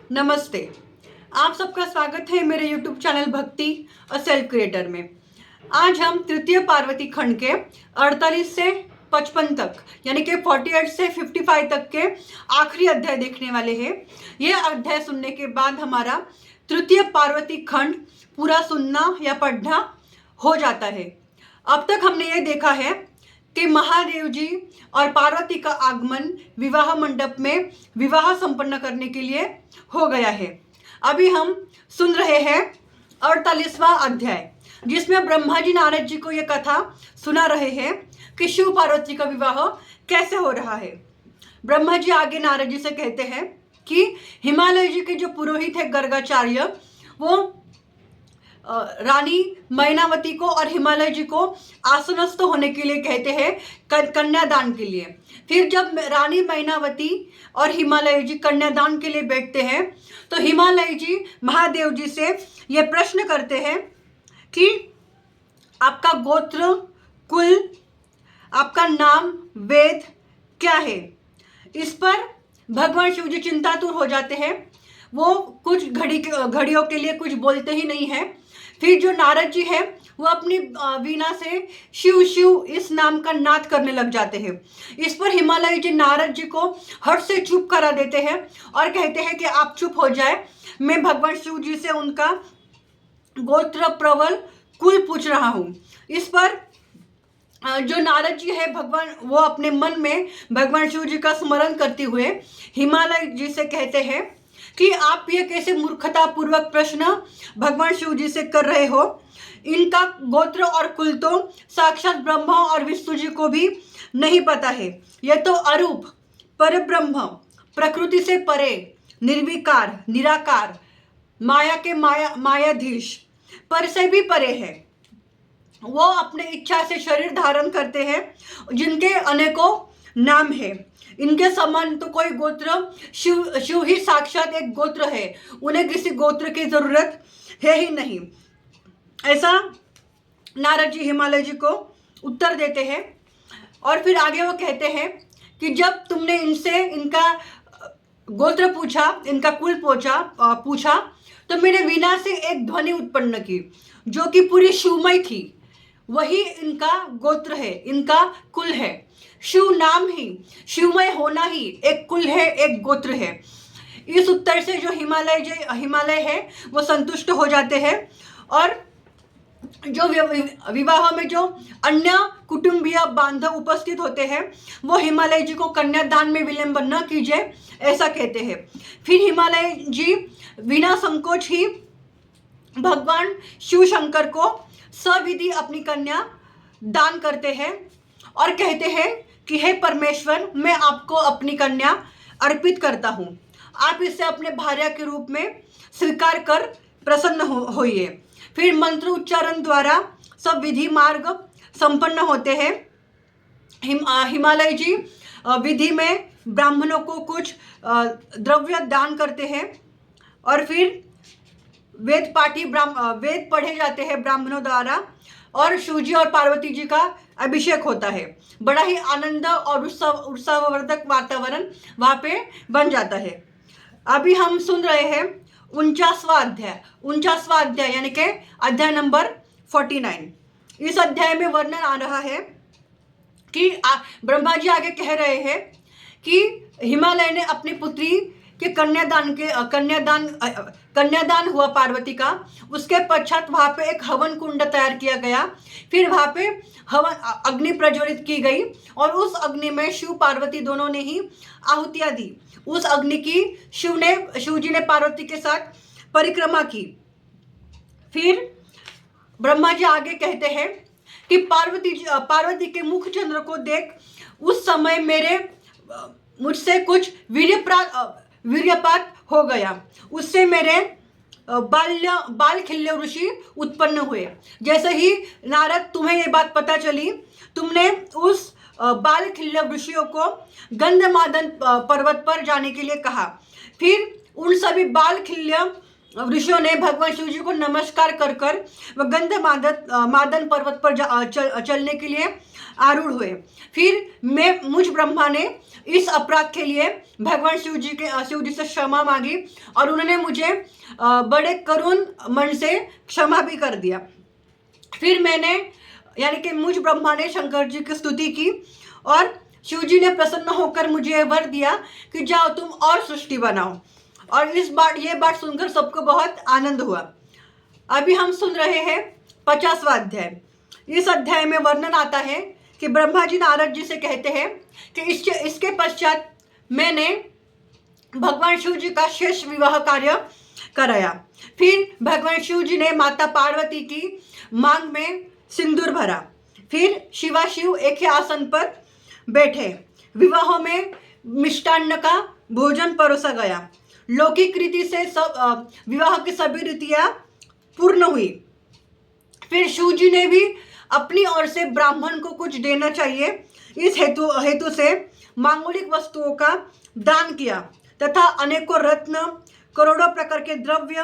नमस्ते। आप सबका स्वागत है मेरे YouTube चैनल भक्ति अ सेल्फ क्रिएटर में। आज हम तृतीय पार्वती खंड के 48 से 55 तक यानी कि 48 से 55 तक के आखिरी अध्याय देखने वाले हैं। यह अध्याय सुनने के बाद हमारा तृतीय पार्वती खंड पूरा सुनना या पढ़ना हो जाता है। अब तक हमने ये देखा है कि महादेव जी और पार्वती का आगमन विवाह मंडप में विवाह संपन्न करने के लिए हो गया है। अभी हम सुन रहे हैं 48वां अध्याय, जिसमें ब्रह्मा जी नारद जी को यह कथा सुना रहे हैं कि शिव पार्वती का विवाह कैसे हो रहा है। ब्रह्मा जी आगे नारद जी से कहते हैं कि हिमालय जी के जो पुरोहित है गर्गाचार्य, वो रानी मैनावती को और हिमालय जी को आसनस्थ होने के लिए कहते हैं कन्यादान के लिए। फिर जब रानी मैनावती और हिमालय जी कन्यादान के लिए बैठते हैं तो हिमालय जी महादेव जी से ये प्रश्न करते हैं कि आपका गोत्र, कुल, आपका नाम, वेद क्या है। इस पर भगवान शिव जी चिंतातुर हो जाते हैं। वो कुछ घड़ियों के लिए कुछ बोलते ही नहीं है। फिर जो नारद जी है वो अपनी वीणा से शिव शिव इस नाम का नाद करने लग जाते हैं। इस पर हिमालय जी नारद जी को हट से चुप करा देते हैं और कहते हैं कि आप चुप हो जाए, मैं भगवान शिव जी से उनका गोत्र, प्रवल, कुल पूछ रहा हूँ। इस पर जो नारद जी है भगवान, वो अपने मन में भगवान शिव जी का स्मरण करते हुए हिमालय जी से कहते हैं कि आप ये कैसे मूर्खतापूर्वक प्रश्न भगवान शिव जी से कर रहे हो। इनका गोत्र और कुल तो साक्षात ब्रह्मा और विष्णु जी को भी नहीं पता है। यह तो अरूप, परब्रह्म, प्रकृति से परे, निर्विकार, निराकार, माया के मायाधीश, पर से भी परे है। वो अपने इच्छा से शरीर धारण करते हैं, जिनके अनेकों नाम है। इनके समान तो कोई गोत्र, शिव ही साक्षात एक गोत्र है, उन्हें किसी गोत्र की जरूरत है ही नहीं। ऐसा नारद जी हिमालय जी को उत्तर देते हैं। और फिर आगे वो कहते हैं कि जब तुमने इनसे इनका गोत्र पूछा, इनका कुल पूछा तो मैंने वीणा से एक ध्वनि उत्पन्न की जो कि पूरी शिवमय थी। वही इनका गोत्र है, इनका कुल है। शिव नाम ही, शिवमय होना ही एक कुल है, एक गोत्र है। इस उत्तर से जो हिमालय है वो संतुष्ट हो जाते हैं। और जो विवाह में जो अन्य कुटुंबीय बांधव उपस्थित होते हैं वो हिमालय जी को कन्यादान में विलंब न कीजिए, ऐसा कहते हैं। फिर हिमालय जी बिना संकोच ही भगवान शिव शंकर को सविधि अपनी कन्या दान करते हैं और कहते हैं कि हे परमेश्वर, मैं आपको अपनी कन्या अर्पित करता हूँ, आप इसे अपने भार्या के रूप में स्वीकार कर प्रसन्न होइए। फिर मंत्र उच्चारण द्वारा सब विधि मार्ग संपन्न होते हैं। हिमालय जी विधि में ब्राह्मणों को कुछ द्रव्य दान करते हैं और फिर वेद पढ़े जाते हैं ब्राह्मणों द्वारा और शिव जी और पार्वती जी का अभिषेक होता है। बड़ा ही आनंद और उत्साहवर्धक वातावरण वहाँ पे बन जाता है। अभी हम सुन रहे हैं 49वां अध्याय यानी कि अध्याय नंबर 49। इस अध्याय में वर्णन आ रहा है कि ब्रह्मा जी आगे कह रहे हैं कि हिमालय ने अपनी पुत्री के कन्यादान हुआ पार्वती का। उसके पश्चात वहाँ पे एक हवन कुंड तैयार किया गया। फिर वहाँ पे हवन अग्नि प्रज्वलित की गई और उस अग्नि में शिव पार्वती दोनों ने ही आहुतियाँ दी। उस अग्नि की शिव जी ने पार्वती के साथ परिक्रमा की। फिर ब्रह्मा जी आगे कहते हैं कि पार्वती के मुख चंद्र को देख उस समय मुझसे कुछ वीर्यपात हो गया। उससे मेरे बाल खिल्य ऋषि उत्पन्न हुए। जैसे ही नारद तुम्हें ये बात पता चली, तुमने उस बाल खिल्य ऋषियों को गंधमादन पर्वत पर जाने के लिए कहा। फिर उन सभी बाल खिल्य ऋषियों ने भगवान शिव जी को नमस्कार कर वह गंधमादन पर्वत पर चलने के लिए आरूढ़ हुए। फिर मुझ ब्रह्मा ने इस अपराध के लिए भगवान शिव जी से क्षमा मांगी और उन्होंने मुझे बड़े करुण मन से क्षमा भी कर दिया। फिर मैंने यानी कि मुझ ब्रह्मा ने शंकर जी की स्तुति की और शिव जी ने प्रसन्न होकर मुझे वर दिया कि जाओ तुम और सृष्टि बनाओ। और ये बात सुनकर सबको बहुत आनंद हुआ। अभी हम सुन रहे हैं 50वां अध्याय। इस अध्याय में वर्णन आता है कि ब्रह्मा जी नारद जी से कहते हैं कि इसके पश्चात मैंने भगवान शिव जी का शेष विवाह कार्य कराया। फिर भगवान शिव जी ने माता पार्वती की मांग में सिंदूर भरा। फिर शिवाशिव एक ही आसन पर बैठे। विवाहों में मिष्टान्न का भोजन परोसा गया। लौकिक रीति से विवाह की सभी रीतियां पूर्ण हुई। फिर शिव जी ने भी अपनी ओर से ब्राह्मण को कुछ देना चाहिए, इस हेतु से मांगलिक वस्तुओं का दान किया तथा अनेकों रत्न, करोड़ों प्रकार के द्रव्य,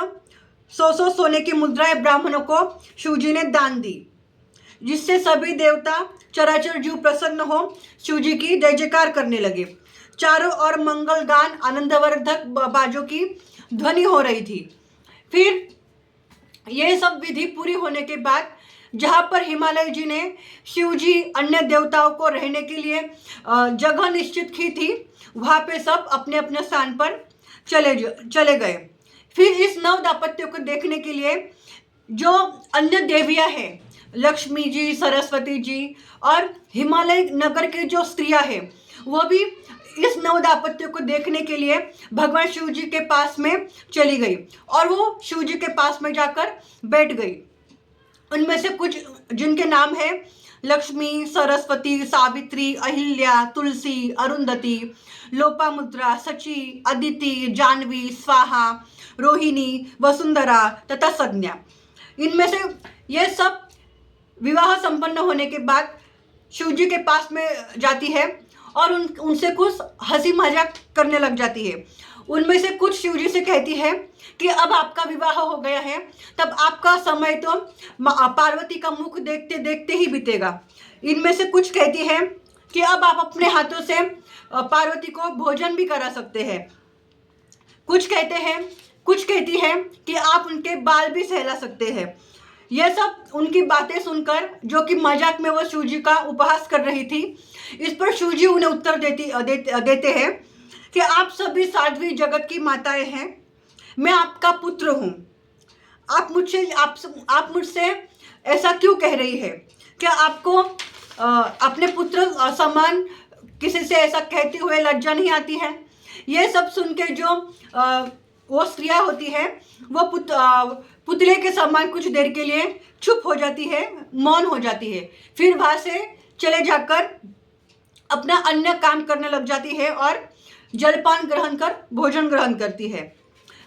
100 सोने की मुद्राएं ब्राह्मणों को शिव जी ने दान दी, जिससे सभी देवता चराचर जीव प्रसन्न हो शिव जी की जय जयकार करने लगे। चारों ओर मंगल गान, आनंदवर्धक बाजों की ध्वनि हो रही थी। फिर ये सब विधि पूरी होने के बाद जहाँ पर हिमालय जी ने शिव जी अन्य देवताओं को रहने के लिए जगह निश्चित की थी, वहाँ पे सब अपने अपने स्थान पर चले गए। फिर इस नव दाम्पत्य को देखने के लिए जो अन्य देवियाँ हैं, लक्ष्मी जी, सरस्वती जी और हिमालय नगर के जो स्त्रियाँ हैं, वो भी इस नव दाम्पत्य को देखने के लिए भगवान शिव जी के पास में चली गई और वो शिव जी के पास में जाकर बैठ गई। उनमें से कुछ जिनके नाम है लक्ष्मी, सरस्वती, सावित्री, अहिल्या, तुलसी, अरुंधति, लोपामुद्रा, सची, अदिति, जानवी, स्वाहा, रोहिणी, वसुंधरा तथा संज्ञा। इनमें से ये सब विवाह संपन्न होने के बाद शिव जी के पास में जाती है और उनसे कुछ हंसी मजाक करने लग जाती है। उनमें से कुछ शिव जी से कहती है कि अब आपका विवाह हो गया है, तब आपका समय तो पार्वती का मुख देखते देखते ही बीतेगा। इनमें से कुछ कहती है कि अब आप अपने हाथों से पार्वती को भोजन भी करा सकते हैं। कुछ कहती है कि आप उनके बाल भी सहला सकते हैं। यह सब उनकी बातें सुनकर, जो कि मजाक में वो शिव जी का उपहास कर रही थी, इस पर शिव जी उन्हें उत्तर देते हैं कि आप सभी साध्वी जगत की माताएं हैं, मैं आपका पुत्र हूँ। आप मुझसे ऐसा क्यों कह रही है? क्या आपको अपने पुत्र समान किसी से ऐसा कहते हुए लज्जा नहीं आती है? ये सब सुन के जो वो स्त्रियाँ होती है, वो पुतले के समान कुछ देर के लिए चुप हो जाती है, मौन हो जाती है। फिर वहाँ से चले जाकर अपना अन्य काम करने लग जाती है और जलपान ग्रहण कर भोजन ग्रहण करती है।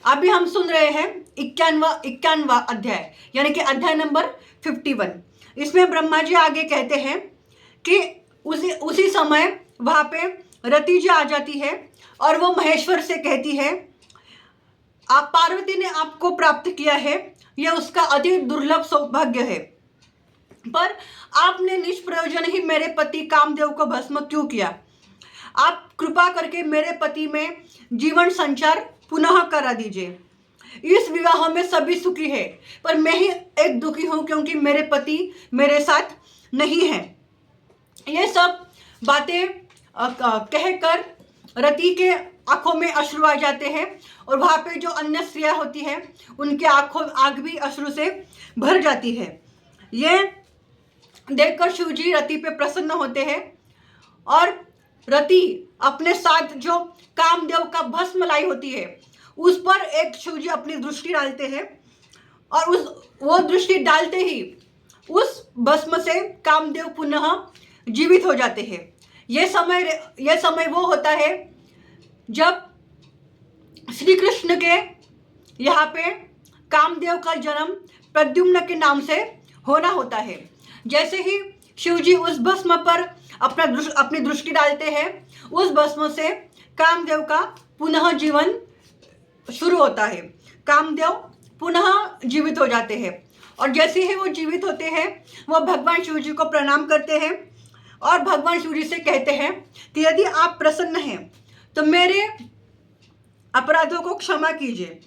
अभी हम सुन रहे हैं 51वां अध्याय, यानी कि अध्याय नंबर 51। इसमें ब्रह्मा जी आगे कहते हैं कि उसी समय वहाँ पे रति जी आ जाती है और वो महेश्वर से कहती है, आप पार्वती ने आपको प्राप्त किया है, यह उसका अति दुर्लभ सौभाग्य है, पर आपने निष्प्रयोजन ही मेरे पति कामदेव को भस्म क्यों किया? आप कृपा करके मेरे पति में जीवन संचार पुनः करा दीजिए। इस विवाह में सभी सुखी है, पर मैं ही एक दुखी हूँ क्योंकि मेरे पति मेरे साथ नहीं है। ये सब बातें कहकर रति के आंखों में अश्रु आ जाते हैं और वहाँ पे जो अन्य स्त्रियाँ होती हैं, उनके आँख भी अश्रु से भर जाती है। ये देखकर शिव जी रति पे प्रसन्न होते हैं और रति अपने साथ जो कामदेव का भस्म लाई होती है, उस पर एक शिव जी अपनी दृष्टि डालते हैं और वो दृष्टि डालते ही उस भस्म से कामदेव पुनः जीवित हो जाते हैं। यह समय वो होता है जब श्री कृष्ण के यहाँ पे कामदेव का जन्म प्रद्युम्न के नाम से होना होता है। जैसे ही शिव जी उस भस्म पर अपनी दृष्टि डालते हैं, उस भस्म से कामदेव का पुनः जीवन शुरू होता है। कामदेव पुनः जीवित हो जाते हैं और जैसे ही वो जीवित होते हैं, वो भगवान शिव जी को प्रणाम करते हैं और भगवान शिव जी से कहते हैं कि यदि आप प्रसन्न हैं तो मेरे अपराधों को क्षमा कीजिए।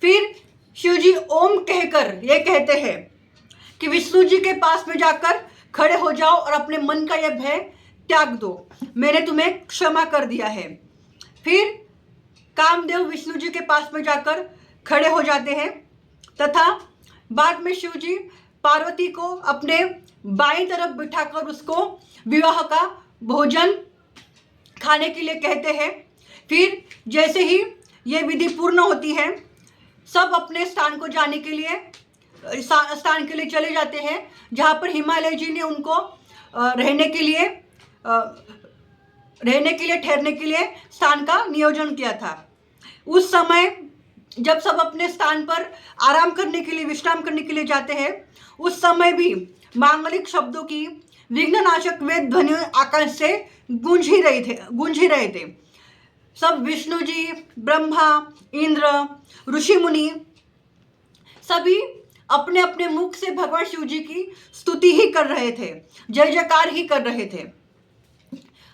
फिर शिव जी ओम कहकर ये कहते हैं कि विष्णु जी के पास में जाकर खड़े हो जाओ और अपने मन का यह भय त्याग दो, मैंने तुम्हें क्षमा कर दिया है। फिर कामदेव विष्णु जी के पास में जाकर खड़े हो जाते हैं तथा बाद में शिव जी पार्वती को अपने बाईं तरफ बिठाकर उसको विवाह का भोजन खाने के लिए कहते हैं। फिर जैसे ही ये विधि पूर्ण होती है, सब अपने स्थान को जाने के लिए स्थान के लिए चले जाते हैं, जहाँ पर हिमालय जी ने उनको रहने के लिए ठहरने के लिए स्थान का नियोजन किया था। उस समय जब सब अपने स्थान पर आराम करने के लिए, विश्राम करने के लिए जाते हैं, उस समय भी मांगलिक शब्दों की विघ्ननाशक वेद ध्वनि आकाश से गूंज ही रहे थे। सब विष्णु जी, ब्रह्मा, इंद्र, ऋषि मुनि सभी अपने अपने मुख से भगवान शिव जी की स्तुति ही कर रहे थे, जय जयकार ही कर रहे थे।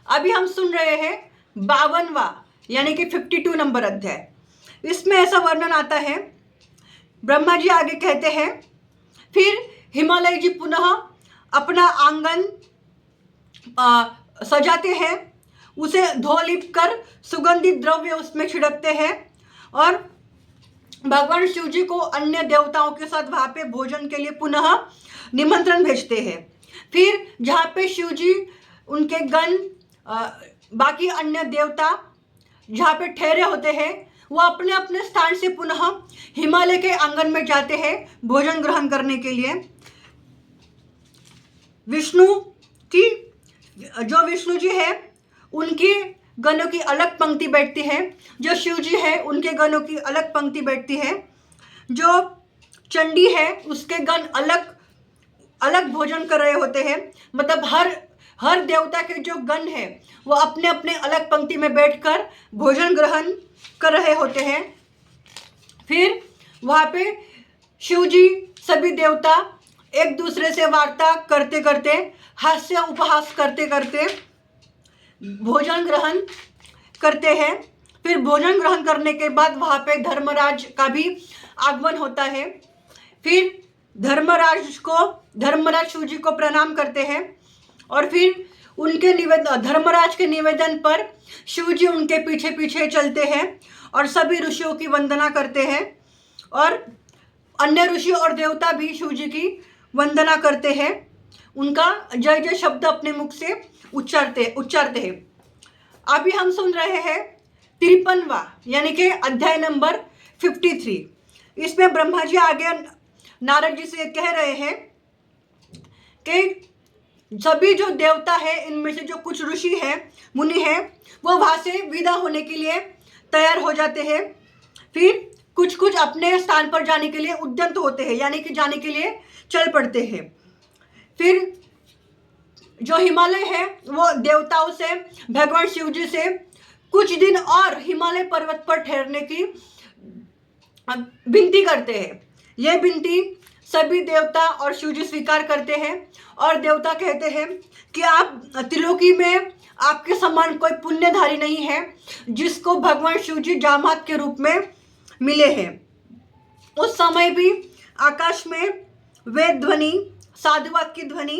अभी हम सुन रहे हैं 52वां यानी कि 52 नंबर अध्याय। इसमें ऐसा वर्णन आता है, ब्रह्मा जी आगे कहते हैं, फिर हिमालय जी पुनः अपना आंगन सजाते हैं, उसे धो लिप कर सुगंधित द्रव्य उसमें छिड़कते हैं और भगवान शिव जी को अन्य देवताओं के साथ वहाँ पे भोजन के लिए पुनः निमंत्रण भेजते हैं। फिर जहाँ पे शिव जी, उनके गण, बाकी अन्य देवता जहाँ पे ठहरे होते हैं, वो अपने अपने स्थान से पुनः हिमालय के आंगन में जाते हैं भोजन ग्रहण करने के लिए। विष्णु जी है उनकी गणों की अलग पंक्ति बैठती है, जो शिव जी है उनके गणों की अलग पंक्ति बैठती है, जो चंडी है उसके गण अलग अलग भोजन कर रहे होते हैं। मतलब हर देवता के जो गण है वो अपने अपने अलग पंक्ति में बैठकर भोजन ग्रहण कर रहे होते हैं। फिर वहाँ पे शिव जी, सभी देवता एक दूसरे से वार्ता करते करते, हास्य उपहास करते करते भोजन ग्रहण करते हैं। फिर भोजन ग्रहण करने के बाद वहाँ पे धर्मराज का भी आगमन होता है। फिर धर्मराज शिव जी को प्रणाम करते हैं और फिर उनके धर्मराज के निवेदन पर शिव जी उनके पीछे पीछे चलते हैं और सभी ऋषियों की वंदना करते हैं और अन्य ऋषि और देवता भी शिव जी की वंदना करते हैं, उनका जय जय शब्द अपने मुख से उच्चारते हैं। अभी हम सुन रहे हैं 53वां यानी कि अध्याय नंबर 53। इसमें ब्रह्मा जी आगे नारद जी से कह रहे हैं कि सभी जो देवता है, इनमें से जो कुछ ऋषि हैं, मुनि हैं, वो वहाँ से विदा होने के लिए तैयार हो जाते हैं। फिर कुछ कुछ अपने स्थान पर जाने के लिए उद्यत होते हैं, यानी कि जाने के लिए चल पड़ते हैं। फिर जो हिमालय है वो देवताओं से, भगवान शिव जी से कुछ दिन और हिमालय पर्वत पर ठहरने की विनती करते हैं। यह विनती सभी देवता और शिव जी स्वीकार करते हैं और देवता कहते हैं कि आप त्रिलोकी में आपके समान कोई पुण्यधारी नहीं है जिसको भगवान शिव जी जामात के रूप में मिले हैं। उस समय भी आकाश में वेद ध्वनि, साधुवाद की ध्वनि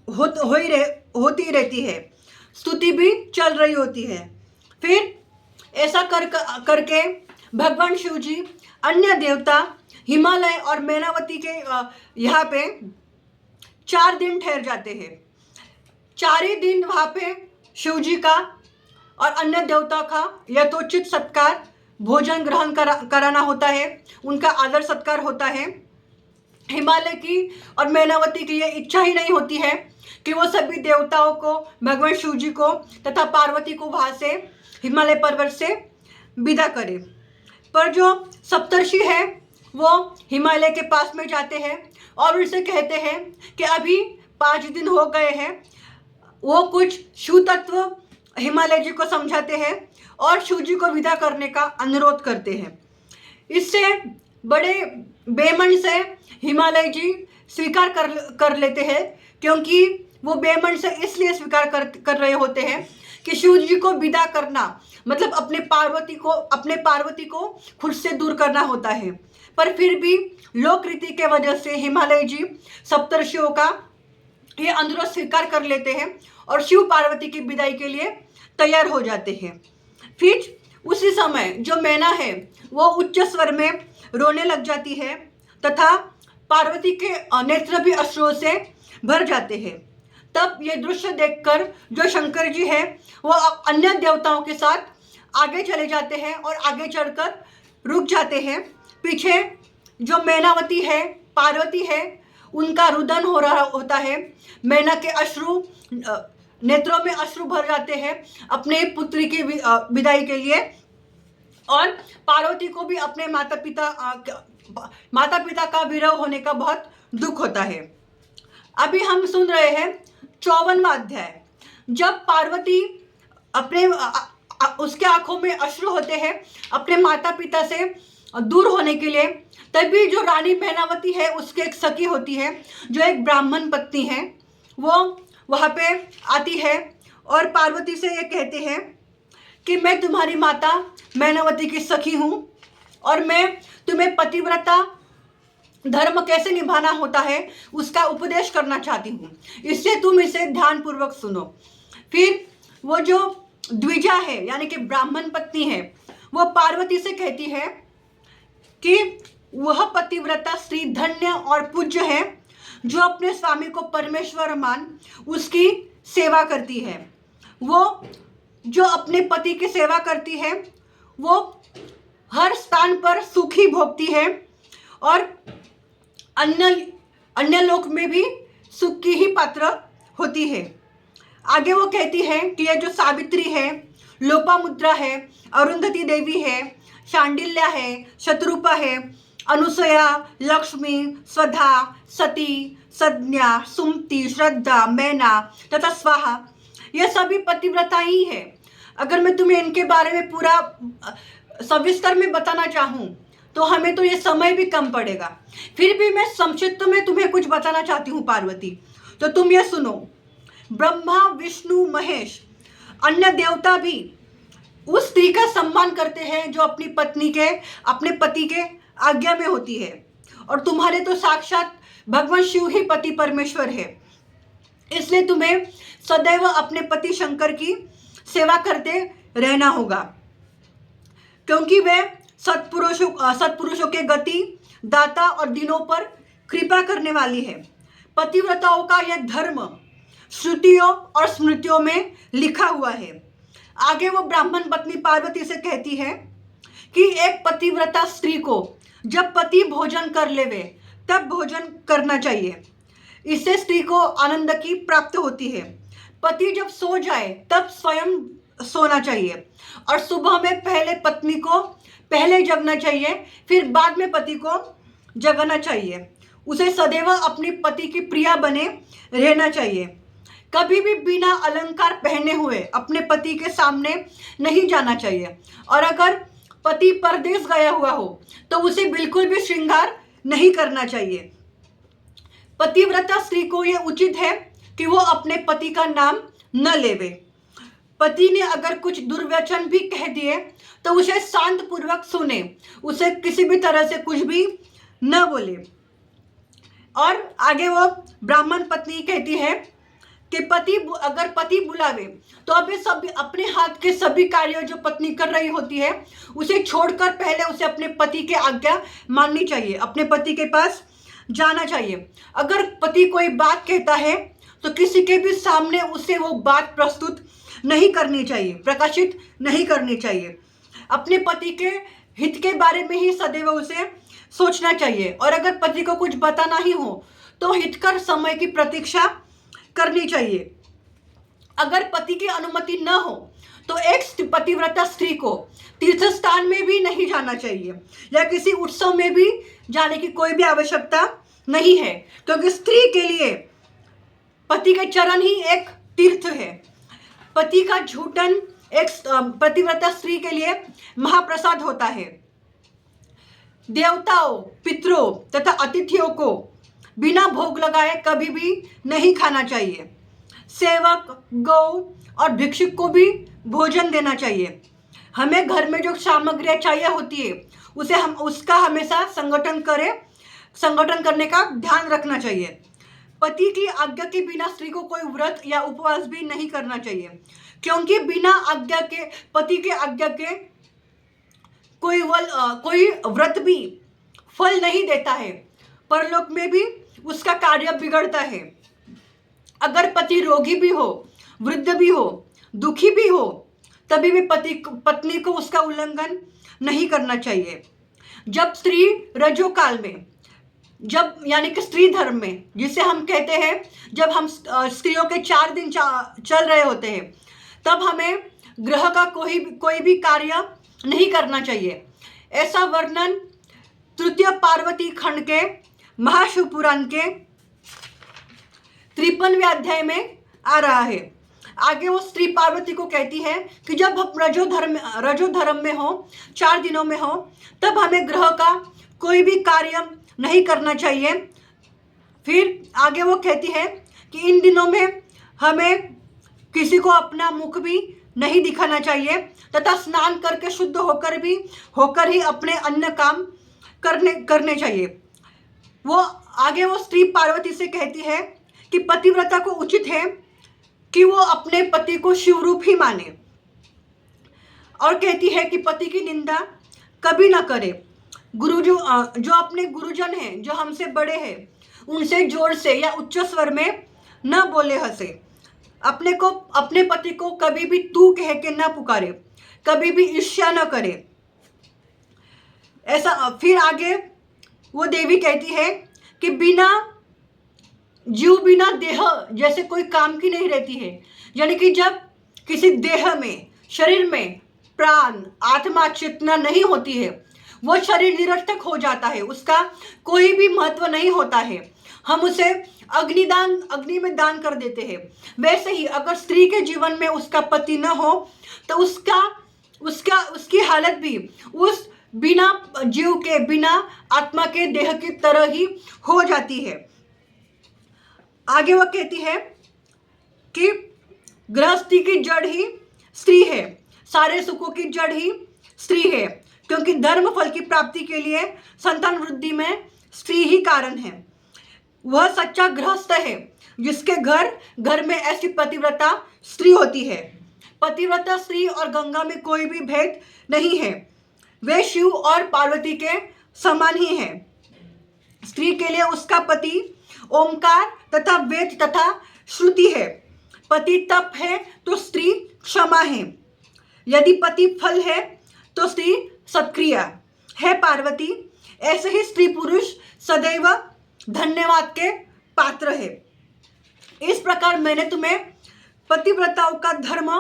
होती रहती है, स्तुति भी चल रही होती है। फिर ऐसा करके भगवान शिव जी, अन्य देवता हिमालय और मैनावती के यहाँ पे 4 दिन ठहर जाते हैं। 4 ही दिन वहाँ पे शिव जी का और अन्य देवता का यथोचित सत्कार, भोजन ग्रहण कराना होता है, उनका आदर सत्कार होता है। हिमालय की और मैनावती की ये इच्छा ही नहीं होती है कि वो सभी देवताओं को, भगवान शिव जी को तथा पार्वती को वहाँ से, हिमालय पर्वत से विदा करे। पर जो सप्तर्षि है वो हिमालय के पास में जाते हैं और उनसे कहते हैं कि अभी 5 दिन हो गए हैं। वो कुछ शिव तत्व हिमालय जी को समझाते हैं और शिव जी को विदा करने का अनुरोध करते हैं। इससे बड़े बेमन से हिमालय जी स्वीकार कर लेते हैं, क्योंकि वो बेमन से इसलिए स्वीकार कर रहे होते हैं कि शिव जी को विदा करना मतलब अपने पार्वती को खुद से दूर करना होता है। पर फिर भी लोक रीति के वजह से हिमालय जी सप्तर्षियों का ये अनुरोध स्वीकार कर लेते हैं और शिव पार्वती की विदाई के लिए तैयार हो जाते हैं। फिर उसी समय जो मैना है वो उच्च स्वर में रोने लग जाती है तथा पार्वती के नेत्र भी अश्रुओं से भर जाते हैं। तब ये दृश्य देखकर जो शंकर जी है वो अन्य देवताओं के साथ आगे चले जाते हैं और आगे चढ़कर रुक जाते हैं। पीछे जो मैनावती है, पार्वती है, उनका रुदन हो रहा होता है। मैना के अश्रु नेत्रों में अश्रु भर जाते हैं अपने पुत्री की विदाई के लिए और पार्वती को भी अपने माता पिता का विरह होने का बहुत दुख होता है। अभी हम सुन रहे हैं 54वां अध्याय। जब पार्वती अपने उसके आंखों में अश्रु होते हैं अपने माता पिता से दूर होने के लिए, तभी जो रानी मैनावती है उसकी एक सखी होती है जो एक ब्राह्मण पत्नी है, वो वहाँ पे आती है और पार्वती से ये कहते हैं कि मैं तुम्हारी माता मैनावती की सखी हूँ और मैं तुम्हें पतिव्रता धर्म कैसे निभाना होता है उसका उपदेश करना चाहती हूँ, इससे तुम इसे ध्यानपूर्वक सुनो। फिर वो जो द्विजा है यानी कि ब्राह्मण पत्नी है वो पार्वती से कहती है कि वह पतिव्रता स्त्री धन्य और पूज्य है जो अपने स्वामी को परमेश्वर मान उसकी सेवा करती है। वो जो अपने पति की सेवा करती है वो हर स्थान पर सुखी भोगती है और अन्य लोक में भी सुख की ही पात्र होती है। आगे वो कहती है कि ये जो सावित्री है, लोपामुद्रा है, अरुंधति देवी है, शांडिल्या है, शत्रुपा है, अनुसया, लक्ष्मी, स्वधा, सती, सज्ञा, सुमति, श्रद्धा, मैना तथा स्वाहा, ये सभी पतिव्रता ही है। अगर मैं तुम्हें इनके बारे में पूरा सविस्तर में बताना चाहूँ तो हमें तो ये समय भी कम पड़ेगा। फिर भी मैं संक्षिप्त में तुम्हें कुछ बताना चाहती हूँ पार्वती, तो तुम ये सुनो। ब्रह्मा, विष्णु, महेश, अन्य देवता भी उस स्त्री का सम्मान करते हैं जो अपने पति के आज्ञा में होती है और तुम्हारे तो साक्षात भगवान शिव ही पति परमेश्वर है। इसलिए तुम्हें सदैव अपने पति शंकर की सेवा करते रहना होगा क्योंकि वे सत्पुरुषों के गति दाता और दिनों पर कृपा करने वाली है। पतिव्रताओं का यह धर्म श्रुतियों और स्मृतियों में लिखा हुआ है। आगे वो ब्राह्मण पत्नी पार्वती से कहती है कि एक पतिव्रता स्त्री को जब पति भोजन कर लेवे तब भोजन करना चाहिए, इससे स्त्री को आनंद की प्राप्त होती है। पति जब सो जाए तब स्वयं सोना चाहिए और सुबह में पहले पत्नी को पहले जगना चाहिए, फिर बाद में पति को जगाना चाहिए। उसे सदैव अपनी पति की प्रिया बने रहना चाहिए। कभी भी बिना अलंकार पहने हुए अपने पति के सामने नहीं जाना चाहिए और अगर पति परदेश गया हुआ हो तो उसे बिल्कुल भी श्रृंगार नहीं करना चाहिए। पतिव्रता स्त्री को यह उचित है कि वो अपने पति का नाम न लेवे। पति ने अगर कुछ दुर्वचन भी कह दिए तो उसे शांत पूर्वक सुने, उसे किसी भी तरह से कुछ भी न बोले। और आगे वो ब्राह्मण पत्नी कहती है कि अगर पति बुलावे तो अपने हाथ के सभी कार्य जो पत्नी कर रही होती है उसे छोड़कर पहले उसे अपने पति के आज्ञा माननी चाहिए, अपने पति के पास जाना चाहिए। अगर पति कोई बात कहता है तो किसी के भी सामने उसे वो बात प्रस्तुत नहीं करनी चाहिए, प्रकाशित नहीं करनी चाहिए। अपने पति के हित के बारे में ही सदैव उसे सोचना चाहिए और अगर पति को कुछ बताना ही हो तो हितकर समय की प्रतीक्षा करनी चाहिए। अगर पति की अनुमति न हो तो एक पतिव्रता स्त्री को तीर्थ स्थान में भी नहीं जाना चाहिए या किसी उत्सव में भी जाने की कोई भी आवश्यकता नहीं है, क्योंकि स्त्री के लिए पति के चरण ही एक तीर्थ है। पति का झूठन एक पतिव्रता स्त्री के लिए महाप्रसाद होता है। देवताओं, पितरों तथा अतिथियों को बिना भोग लगाए कभी भी नहीं खाना चाहिए। सेवक, गौ और भिक्षुक को भी भोजन देना चाहिए। हमें घर में जो सामग्रियाँ चाहिए होती है उसे हम उसका हमेशा संगठन करने का ध्यान रखना चाहिए। पति की आज्ञा के बिना स्त्री को कोई व्रत या उपवास भी नहीं करना चाहिए, क्योंकि बिना आज्ञा के, पति के आज्ञा के कोई व्रत भी फल नहीं देता है, परलोक में भी उसका कार्य बिगड़ता है। अगर पति रोगी भी हो, वृद्ध भी हो, दुखी भी हो, तभी भी पत्नी को उसका उल्लंघन नहीं करना चाहिए। जब स्त्री रजोकाल में, जब यानी कि स्त्री धर्म में, जिसे हम कहते हैं जब हम स्त्रियों के 4 दिन चल रहे होते हैं, तब हमें ग्रह का कोई भी कार्य नहीं करना चाहिए। ऐसा वर्णन तृतीय पार्वती खंड के महाशिव पुराण के 53वें अध्याय में आ रहा है। आगे वो स्त्री पार्वती को कहती है कि जब हम रजो धर्म में हो, 4 दिनों में हो, तब हमें ग्रह का कोई भी कार्य नहीं करना चाहिए। फिर आगे वो कहती है कि इन दिनों में हमें किसी को अपना मुख भी नहीं दिखाना चाहिए तथा स्नान करके शुद्ध होकर ही अपने अन्य काम करने चाहिए। आगे वो स्त्री पार्वती से कहती है कि पतिव्रता को उचित है कि वो अपने पति को शिवरूप ही माने, और कहती है कि पति की निंदा कभी ना करे। जो अपने गुरुजन हैं, जो हमसे बड़े हैं, उनसे जोर से या उच्च स्वर में न बोले हंसे। अपने पति को कभी भी तू कह के न पुकारे, कभी भी ईर्ष्या न करे। ऐसा फिर आगे वो देवी कहती है कि जीव बिना देह जैसे कोई काम की नहीं रहती है। यानी कि जब किसी देह में, शरीर में प्राण, आत्मा, चेतना नहीं होती है, वो शरीर निरर्थक हो जाता है, उसका कोई भी महत्व नहीं होता है। हम उसे अग्नि में दान कर देते हैं। वैसे ही अगर स्त्री के जीवन में उसका पति न हो तो उसकी हालत भी उस बिना जीव के, बिना आत्मा के देह की तरह ही हो जाती है। आगे वह कहती है कि गृहस्थी की जड़ ही स्त्री है, सारे सुखों की जड़ ही स्त्री है, क्योंकि धर्म फल की प्राप्ति के लिए संतान वृद्धि में स्त्री ही कारण है। वह सच्चा गृहस्थ है जिसके घर में ऐसी पतिव्रता स्त्री होती है। पतिव्रता स्त्री और गंगा में कोई भी भेद नहीं है, वे शिव और पार्वती के समान ही है। स्त्री के लिए उसका पति ओमकार तथा वेद तथा श्रुति है। पति तप है तो स्त्री क्षमा है। यदि पति फल है तो स्त्री सत्क्रिया है। पार्वती, ऐसे ही स्त्री पुरुष सदैव धन्यवाद के पात्र है। इस प्रकार मैंने तुम्हें पतिव्रताओं का धर्म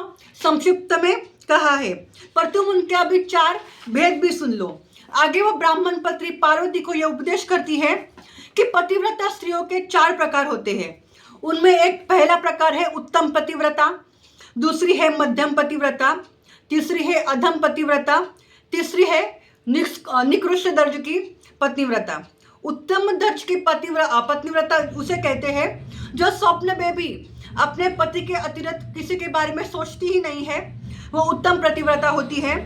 संक्षिप्त में कहा है, पर तुम उनके अभी 4 भेद भी सुन लो। आगे वो ब्राह्मण पत्री पार्वती को यह उपदेश करती है कि पतिव्रता स्त्रियों के 4 प्रकार होते हैं। उनमें एक पहला प्रकार है उत्तम पतिव्रता, दूसरी है मध्यम पतिव्रता, तीसरी है अधम पतिव्रता, तीसरी है निकृष्ट दर्ज की पतिव्रता। उत्तम दर्ज की पतिव्रता उसे कहते हैं जो स्वप्न में भी अपने पति के अतिरिक्त किसी के बारे में सोचती ही नहीं है, वो उत्तम पतिव्रता होती है।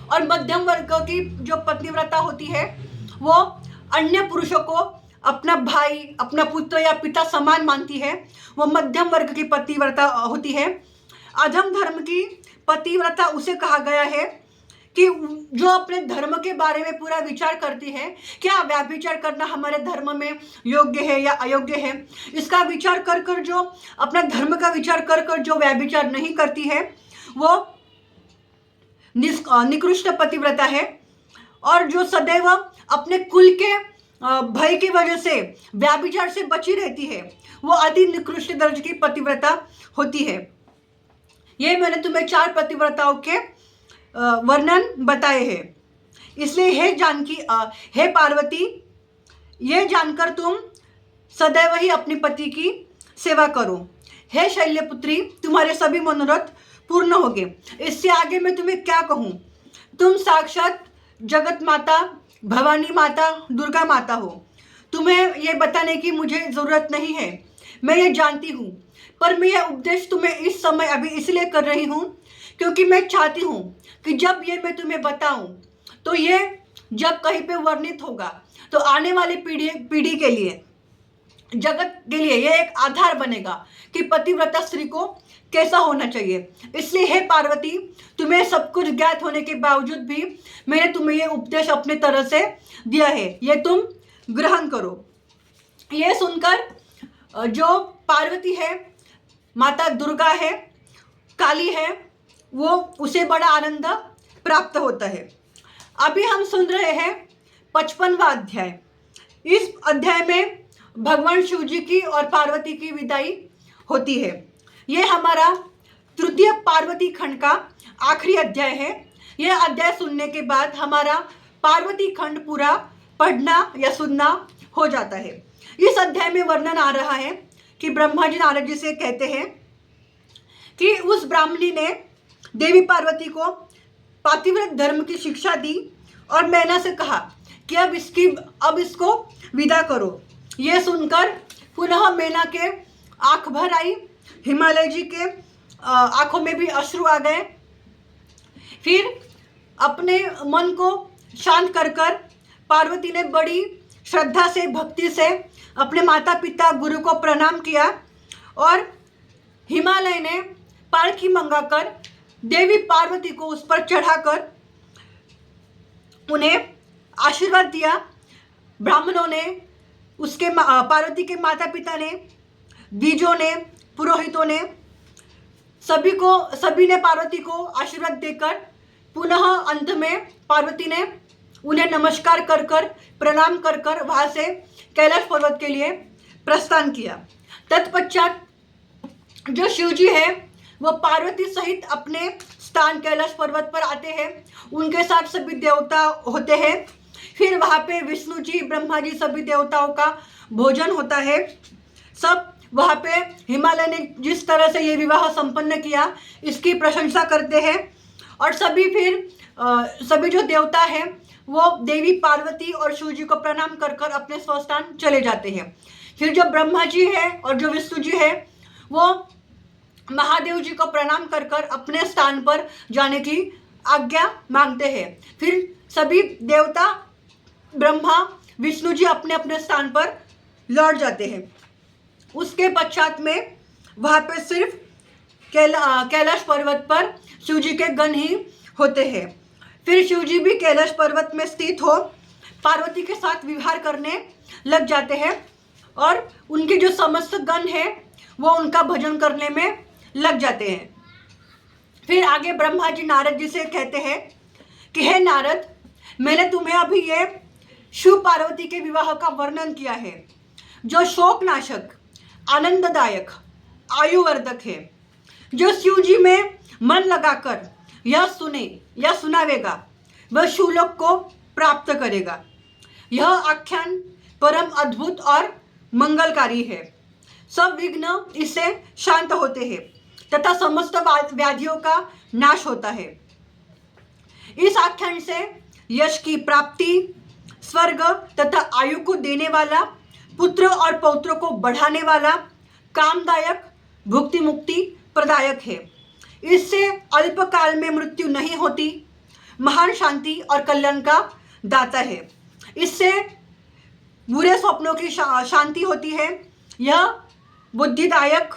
और मध्यम वर्ग की जो पतिव्रता होती है वो अन्य पुरुषों को अपना भाई, अपना पुत्र या पिता समान मानती है, वो मध्यम वर्ग की पतिव्रता होती है। अधम धर्म की पतिव्रता उसे कहा गया है कि जो अपने धर्म के बारे में पूरा विचार करती है, क्या व्यभिचार करना हमारे धर्म में योग्य है या अयोग्य है, इसका विचार कर जो अपना धर्म का विचार कर जो व्यभिचार नहीं करती है, वो निकृष्ट पतिव्रता है। और जो सदैव अपने कुल के भय की वजह से व्यभिचार से बची रहती है, वो अति निकृष्ट दर्ज की पतिव्रता होती है। ये मैंने तुम्हें 4 पतिव्रताओं के वर्णन बताए हैं। इसलिए हे पार्वती, ये जानकर तुम सदैव ही अपने पति की सेवा करो। हे शैल्यपुत्री, तुम्हारे सभी मनोरथ पूर्ण हो गए। इससे आगे मैं तुम्हें क्या कहूँ? तुम साक्षात जगत माता, भवानी माता, दुर्गा माता हो। तुम्हें ये बताने की मुझे ज़रूरत नहीं है। मैं ये जानती हूँ पर मैं यह उपदेश तुम्हें इस समय अभी इसलिए कर रही हूँ क्योंकि मैं चाहती हूँ कि जब ये मैं तुम्हें बताऊँ तो ये जब कहीं पे वर्णित होगा तो आने वाली पीढ़ी के लिए, जगत के लिए यह एक आधार बनेगा कि पतिव्रता स्त्री को कैसा होना चाहिए। इसलिए हे पार्वती, तुम्हें सब कुछ ज्ञात होने के बावजूद भी मैंने तुम्हें यह उपदेश अपने तरह से दिया है, ये तुम ग्रहण करो। ये सुनकर जो पार्वती है, माता दुर्गा है, काली है, वो उसे बड़ा आनंद प्राप्त होता है। अभी हम सुन रहे हैं 55वां अध्याय। इस अध्याय में भगवान शिव जी की और पार्वती की विदाई होती है। ये हमारा तृतीय पार्वती खंड का आखिरी अध्याय है। यह अध्याय सुनने के बाद हमारा पार्वती खंड पूरा पढ़ना या सुनना हो जाता है। इस अध्याय में वर्णन आ रहा है कि ब्रह्मा जी नारद जी से कहते हैं कि उस ब्राह्मणी ने देवी पार्वती को पातिव्रत धर्म की शिक्षा दी और मैना से कहा कि अब इसको विदा करो। ये सुनकर पुनः मैना के आंख भर आई, हिमालय जी के आंखों में भी अश्रु आ गए। फिर अपने मन को शांत कर पार्वती ने बड़ी श्रद्धा से, भक्ति से अपने माता पिता गुरु को प्रणाम किया और हिमालय ने पालकी मंगाकर देवी पार्वती को उस पर चढ़ाकर उन्हें आशीर्वाद दिया। ब्राह्मणों ने, उसके पार्वती के माता पिता ने, द्विजों ने, पुरोहितों ने, सभी ने पार्वती को आशीर्वाद देकर पुनः अंत में पार्वती ने उन्हें नमस्कार कर प्रणाम कर वहां से कैलाश पर्वत के लिए प्रस्थान किया। तत्पश्चात जो शिव जी है वो पार्वती सहित अपने स्थान कैलाश पर्वत पर आते हैं। उनके साथ सभी देवता होते हैं। फिर वहाँ पे विष्णु जी, ब्रह्मा जी, सभी देवताओं का भोजन होता है। सब वहाँ पे हिमालय ने जिस तरह से ये विवाह संपन्न किया इसकी प्रशंसा करते हैं और सभी जो देवता हैं वो देवी पार्वती और शिव जी को प्रणाम कर अपने स्वस्थान चले जाते हैं। फिर जो ब्रह्मा जी है और जो विष्णु जी है वो महादेव जी को प्रणाम कर अपने स्थान पर जाने की आज्ञा मांगते हैं। फिर सभी देवता, ब्रह्मा, विष्णु जी अपने अपने स्थान पर लौट जाते हैं। उसके पश्चात में वहाँ पे सिर्फ कैलाश पर्वत पर शिव जी के गण ही होते हैं। फिर शिव जी भी कैलाश पर्वत में स्थित हो पार्वती के साथ विहार करने लग जाते हैं और उनके जो समस्त गण है वो उनका भजन करने में लग जाते हैं। फिर आगे ब्रह्मा जी नारद जी से कहते हैं कि हे नारद, मैंने तुम्हें अभी ये शिव पार्वती के विवाह का वर्णन किया है जो शोकनाशक, आनंददायक, आयुवर्धक है। जो शिव जी में मन लगाकर यह सुने या सुनावेगा वह शिवलोक को प्राप्त करेगा। यह आख्यान परम अद्भुत और मंगलकारी है। सब विघ्न इससे शांत होते हैं तथा समस्त व्याधियों का नाश होता है। इस आख्यान से यश की प्राप्ति, स्वर्ग तथा आयु को देने वाला, पुत्र और पौत्रों को बढ़ाने वाला, कामदायक, भुक्ति मुक्ति प्रदायक है। इससे अल्प काल में मृत्यु नहीं होती, महान शांति और कल्याण का दाता है। इससे बुरे स्वप्नों की शांति होती है। यह बुद्धिदायक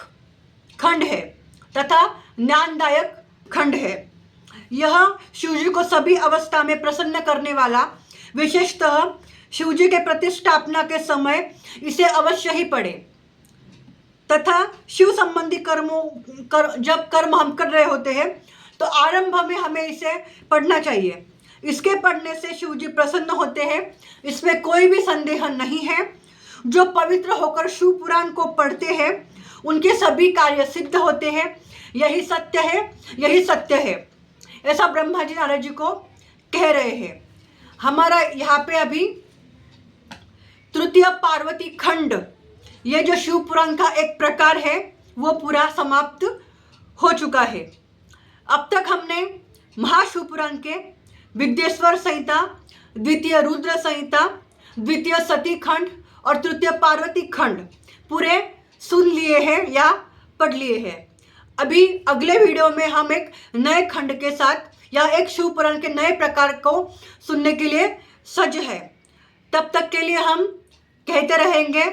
खंड है तथा ज्ञानदायक खंड है। यह शिवजी को सभी अवस्था में प्रसन्न करने वाला, विशेषतः शिवजी के प्रतिष्ठापना के समय इसे अवश्य ही पढ़े तथा शिव संबंधी जब कर्म हम कर रहे होते हैं तो आरंभ में हमें इसे पढ़ना चाहिए। इसके पढ़ने से शिवजी प्रसन्न होते हैं, इसमें कोई भी संदेह नहीं है। जो पवित्र होकर शिव पुराण को पढ़ते हैं उनके सभी कार्य सिद्ध होते हैं। यही सत्य है, यही सत्य है, ऐसा ब्रह्मा जी नारद जी को कह रहे हैं। हमारा यहाँ पे अभी तृतीय पार्वती खंड, ये जो शिव पुराण का एक प्रकार है वो पूरा समाप्त हो चुका है। अब तक हमने महाशिव पुराण के विद्येश्वर संहिता, द्वितीय रुद्र संहिता, द्वितीय सती खंड और तृतीय पार्वती खंड पूरे सुन लिए हैं या पढ़ लिए हैं। अभी अगले वीडियो में हम एक नए खंड के साथ या एक शिव पुराण के नए प्रकार को सुनने के लिए सज्ज है। तब तक के लिए हम कहते रहेंगे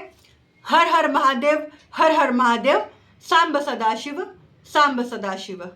हर हर महादेव, हर हर महादेव, सांब सदाशिव, सांब सदाशिव।